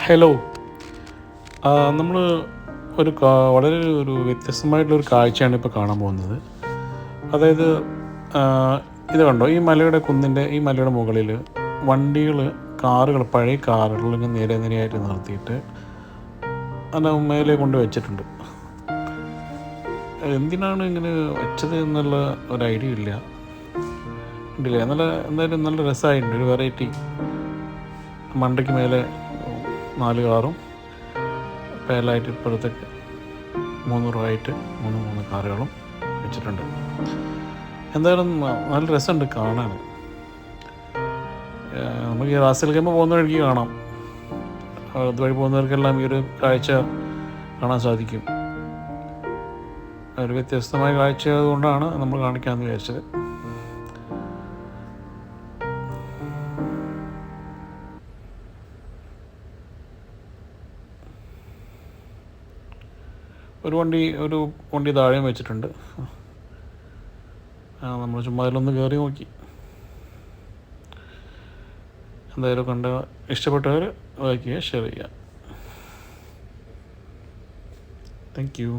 Hello. നമ്മൾ വളരെ ഒരു വ്യത്യസ്തമായിട്ടുള്ളൊരു കാഴ്ചയാണ് ഇപ്പോൾ കാണാൻ പോകുന്നത്. അതായത് ഇത് കണ്ടോ, ഈ മലയുടെ മുകളിൽ വണ്ടികൾ, പഴയ കാറുകൾ ഇങ്ങനെ നിര നിരയായിട്ട് നിർത്തിയിട്ട് അതിൻ്റെ മേലെ കൊണ്ട് വെച്ചിട്ടുണ്ട്. എന്തിനാണ് ഇങ്ങനെ വെച്ചത് എന്നുള്ള ഒരു ഐഡിയ ഇല്ല. എന്തായാലും നല്ല രസമായിട്ടുണ്ട്. ഒരു വെറൈറ്റി. മണ്ടയ്ക്ക് മേലെ 4 കാറും പേലായിട്ട് ഇപ്പോഴത്തേക്ക് 3 റോയായിട്ട് 3 കാറുകളും വെച്ചിട്ടുണ്ട്. എന്തായാലും നല്ല രസമുണ്ട് കാണാൻ. നമുക്ക് ഈ റാസൽ ഖൈമ പോകുന്ന വഴിക്ക് കാണാം. അതുവഴി പോകുന്നവർക്കെല്ലാം ഈ ഒരു കാഴ്ച കാണാൻ സാധിക്കും. ഒരു വ്യത്യസ്തമായ കാഴ്ച ആയതുകൊണ്ടാണ് നമ്മൾ കാണിക്കാമെന്ന് വിചാരിച്ചത്. ഒരു വണ്ടി താഴെയും വെച്ചിട്ടുണ്ട്. നമ്മൾ ചുമ്മാ അതിലൊന്ന് കയറി നോക്കി. എന്തായാലും ഇഷ്ടപ്പെട്ടവർ ലൈക്ക് ചെയ്യുക, ഷെയർ ചെയ്യുക. Thank you.